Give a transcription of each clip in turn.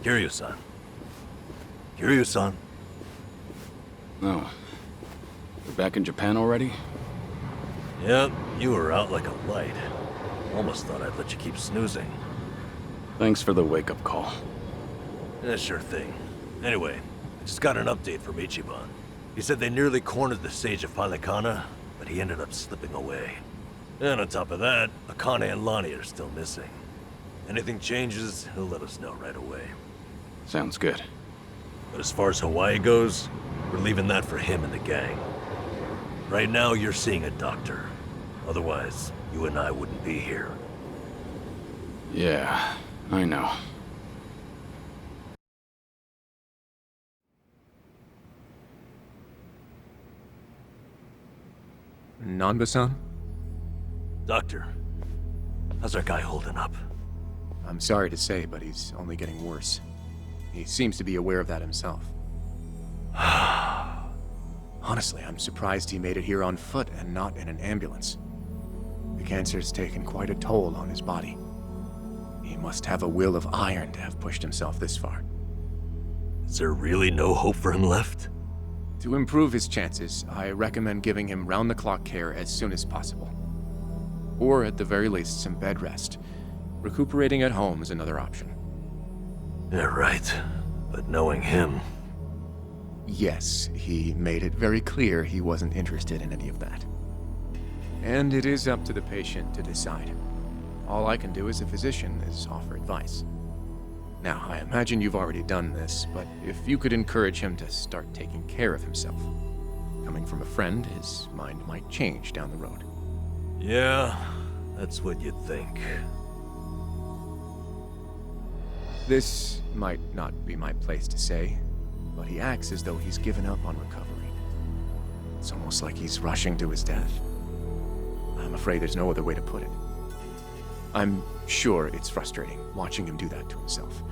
Kiryu-san. Kiryu-san. Oh. You're back in Japan already? Yep, you were out like a light. Almost thought I'd let you keep snoozing. Thanks for the wake-up call. Yeah, sure thing. Anyway, I just got an update from Ichiban. He said they nearly cornered the Sage of Palikana, but he ended up slipping away. And on top of that, Akane and Lonnie are still missing. Anything changes, he'll let us know right away. Sounds good. But as far as Hawaii goes, we're leaving that for him and the gang. Right now, you're seeing a doctor. Otherwise, you and I wouldn't be here. Yeah, I know. Nanba-san? Doctor, how's our guy holding up? I'm sorry to say, but he's only getting worse. He seems to be aware of that himself. Honestly, I'm surprised he made it here on foot and not in an ambulance. The cancer's taken quite a toll on his body. He must have a will of iron to have pushed himself this far. Is there really no hope for him left? To improve his chances, I recommend giving him round-the-clock care as soon as possible. Or at the very least, some bed rest. Recuperating at home is another option. Yeah, right. But knowing him... Yes, he made it very clear he wasn't interested in any of that. And it is up to the patient to decide. All I can do as a physician is offer advice. Now, I imagine you've already done this, but if you could encourage him to start taking care of himself. Coming from a friend, his mind might change down the road. Yeah, that's what you'd think. This might not be my place to say, but he acts as though he's given up on recovery. It's almost like he's rushing to his death. I'm afraid there's no other way to put it. I'm sure it's frustrating watching him do that to himself.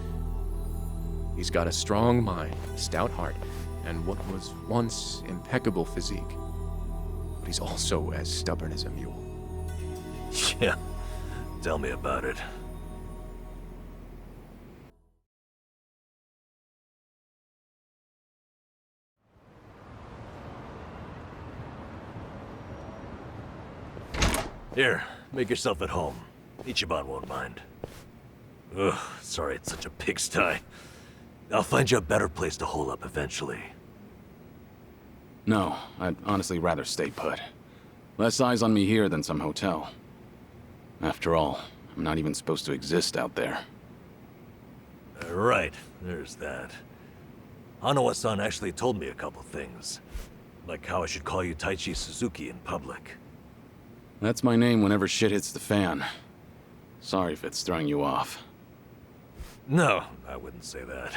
He's got a strong mind, a stout heart, and what was once impeccable physique. But he's also as stubborn as a mule. Yeah, tell me about it. Here, make yourself at home. Ichiban won't mind. Ugh, sorry it's such a pigsty. I'll find you a better place to hole up eventually. No, I'd honestly rather stay put. Less eyes on me here than some hotel. After all, I'm not even supposed to exist out there. Right, there's that. Hanawa-san actually told me a couple things. Like how I should call you Taichi Suzuki in public. That's my name whenever shit hits the fan. Sorry if it's throwing you off. No, I wouldn't say that.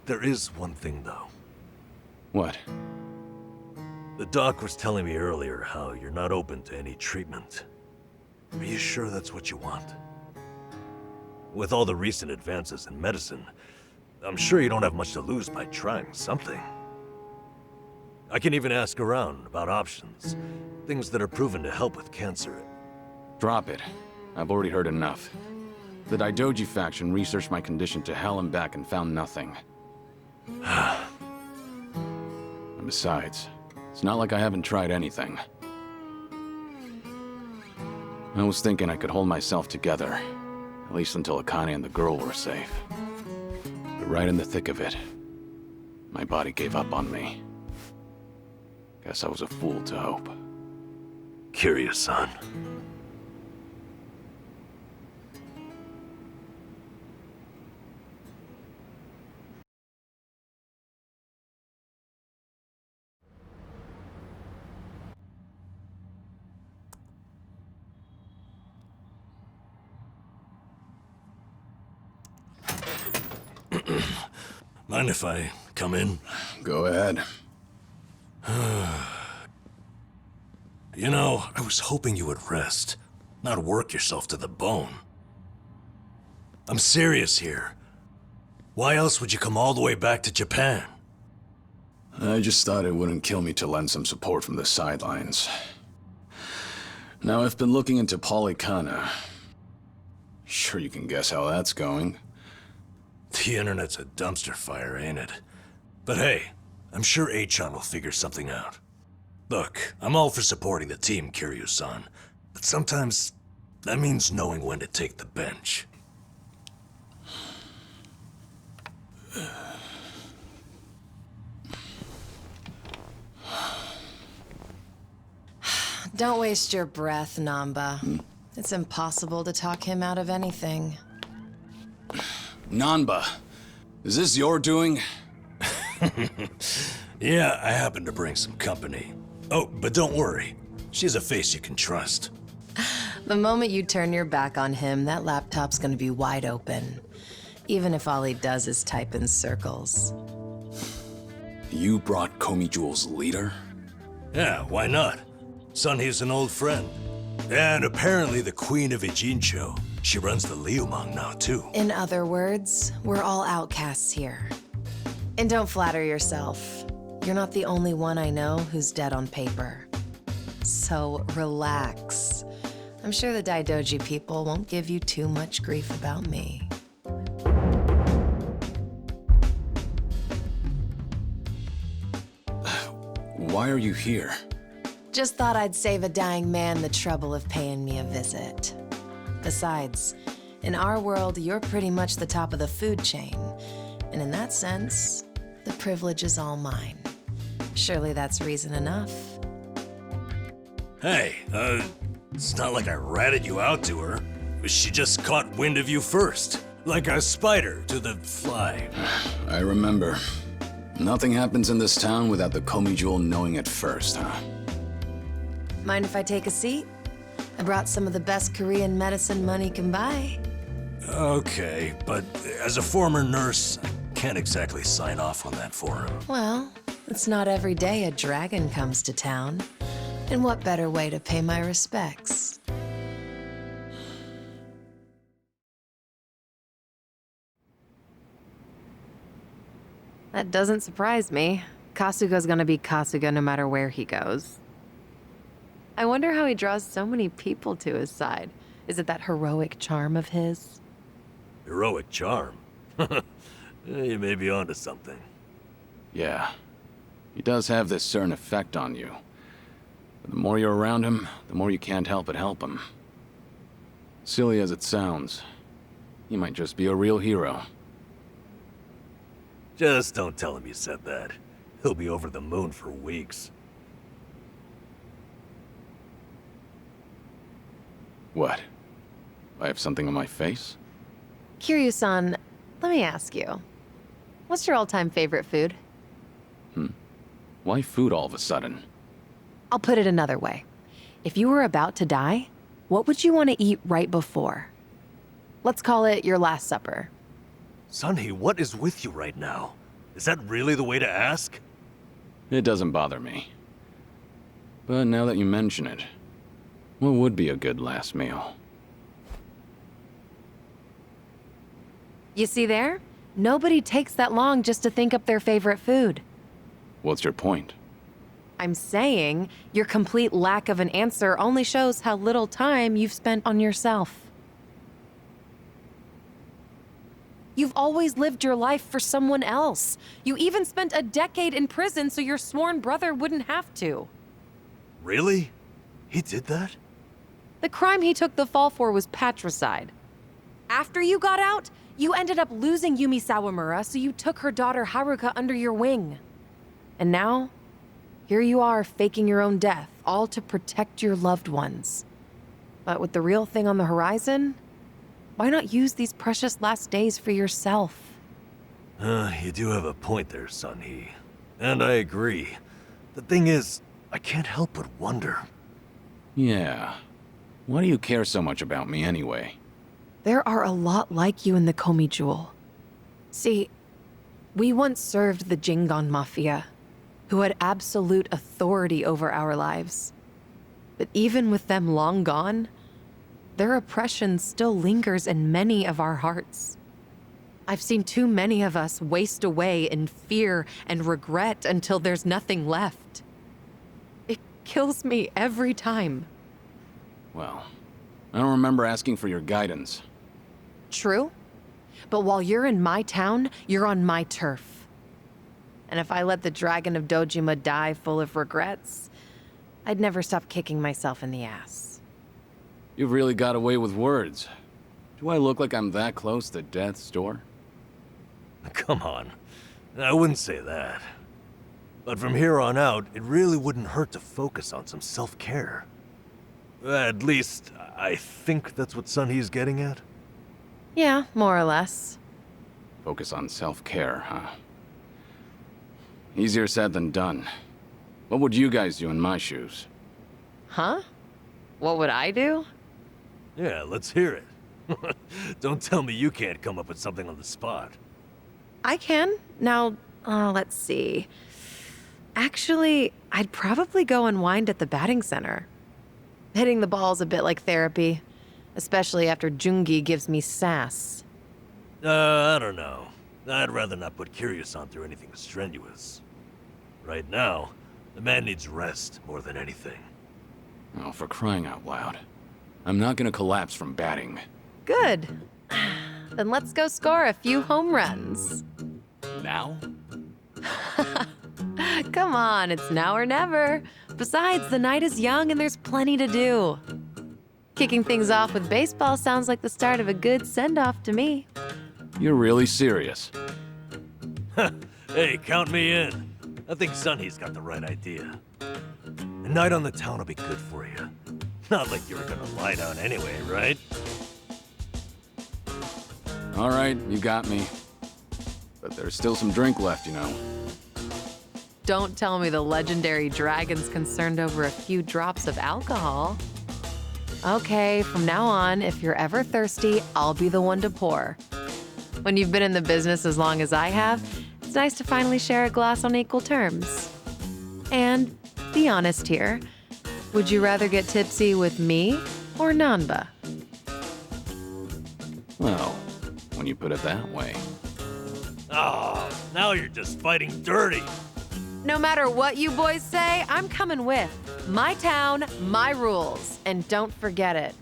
There is one thing, though. What? The doc was telling me earlier how you're not open to any treatment. Are you sure that's what you want? With all the recent advances in medicine, I'm sure you don't have much to lose by trying something. I can even ask around about options. Things that are proven to help with cancer. Drop it. I've already heard enough. The Daidoji faction researched my condition to hell and back and found nothing. And besides, it's not like I haven't tried anything. I was thinking I could hold myself together, at least until Akane and the girl were safe. But right in the thick of it, my body gave up on me. Guess I was a fool to hope. Kiryu-san. Mind if I come in? Go ahead. You know, I was hoping you would rest, not work yourself to the bone. I'm serious here. Why else would you come all the way back to Japan? I just thought it wouldn't kill me to lend some support from the sidelines. Now, I've been looking into Palikana. Sure you can guess how that's going. The internet's a dumpster fire, ain't it? But hey, I'm sure Achan will figure something out. Look, I'm all for supporting the team, Kiryu-san, but sometimes that means knowing when to take the bench. Don't waste your breath, Namba. It's impossible to talk him out of anything. Nanba, is this your doing? Yeah, I happen to bring some company. Oh, but don't worry. She's a face you can trust. The moment you turn your back on him, that laptop's gonna be wide open. Even if all he does is type in circles. You brought Komi Jewel's leader? Yeah, why not? Sunhee's an old friend. And apparently the Queen of Ijincho. She runs the Liumang now, too. In other words, we're all outcasts here. And don't flatter yourself. You're not the only one I know who's dead on paper. So relax. I'm sure the Daidoji people won't give you too much grief about me. Why are you here? Just thought I'd save a dying man the trouble of paying me a visit. Besides, in our world, you're pretty much the top of the food chain. And in that sense, the privilege is all mine. Surely that's reason enough. Hey, it's not like I ratted you out to her. She just caught wind of you first. Like a spider to the fly. I remember. Nothing happens in this town without the Komi Jewel knowing it first, huh? Mind if I take a seat? I brought some of the best Korean medicine money can buy. Okay, but as a former nurse, I can't exactly sign off on that for him. Well, it's not every day a dragon comes to town. And what better way to pay my respects? That doesn't surprise me. Kasuga's gonna be Kasuga no matter where he goes. I wonder how he draws so many people to his side. Is it that heroic charm of his? Heroic charm? You may be onto something. Yeah. He does have this certain effect on you. But the more you're around him, the more you can't help but help him. Silly as it sounds, he might just be a real hero. Just don't tell him you said that. He'll be over the moon for weeks. What? I have something on my face? Kiryu-san, let me ask you. What's your all-time favorite food? Why food all of a sudden? I'll put it another way. If you were about to die, what would you want to eat right before? Let's call it your last supper. Sunhee, what is with you right now? Is that really the way to ask? It doesn't bother me. But now that you mention it, what would be a good last meal? You see there? Nobody takes that long just to think up their favorite food. What's your point? I'm saying your complete lack of an answer only shows how little time you've spent on yourself. You've always lived your life for someone else. You even spent a decade in prison so your sworn brother wouldn't have to. Really? He did that? The crime he took the fall for was patricide. After you got out, you ended up losing Yumi Sawamura, so you took her daughter Haruka under your wing. And now, here you are faking your own death, all to protect your loved ones. But with the real thing on the horizon, why not use these precious last days for yourself? You do have a point there, Sunhee. And I agree. The thing is, I can't help but wonder. Yeah. Why do you care so much about me anyway? There are a lot like you in the Komi Jewel. See, we once served the Jingon Mafia, who had absolute authority over our lives. But even with them long gone, their oppression still lingers in many of our hearts. I've seen too many of us waste away in fear and regret until there's nothing left. It kills me every time. Well, I don't remember asking for your guidance. True. But while you're in my town, you're on my turf. And if I let the Dragon of Dojima die full of regrets, I'd never stop kicking myself in the ass. You've really got away with words. Do I look like I'm that close to death's door? Come on. I wouldn't say that. But from here on out, it really wouldn't hurt to focus on some self-care. At least, I think that's what Sunhee's getting at. Yeah, more or less. Focus on self-care, huh? Easier said than done. What would you guys do in my shoes? Huh? What would I do? Yeah, let's hear it. Don't tell me you can't come up with something on the spot. I can. Now, let's see. Actually, I'd probably go unwind at the batting center. Hitting the ball's a bit like therapy, especially after Jungi gives me sass. I don't know. I'd rather not put Kiryu-san through anything strenuous. Right now, the man needs rest more than anything. Oh, for crying out loud. I'm not gonna collapse from batting. Good. Then let's go score a few home runs. Now? Come on, it's now or never. Besides, the night is young and there's plenty to do. Kicking things off with baseball sounds like the start of a good send-off to me. You're really serious? Hey, count me in. I think Sunhee's got the right idea. A night on the town will be good for you. Not like you were gonna lie down anyway, right? All right, you got me. But there's still some drink left, you know. Don't tell me the legendary dragon's concerned over a few drops of alcohol. Okay, from now on, if you're ever thirsty, I'll be the one to pour. When you've been in the business as long as I have, it's nice to finally share a glass on equal terms. And be honest here, would you rather get tipsy with me or Nanba? Well, when you put it that way. Oh, now you're just fighting dirty. No matter what you boys say, I'm coming with. My town, my rules, and don't forget it.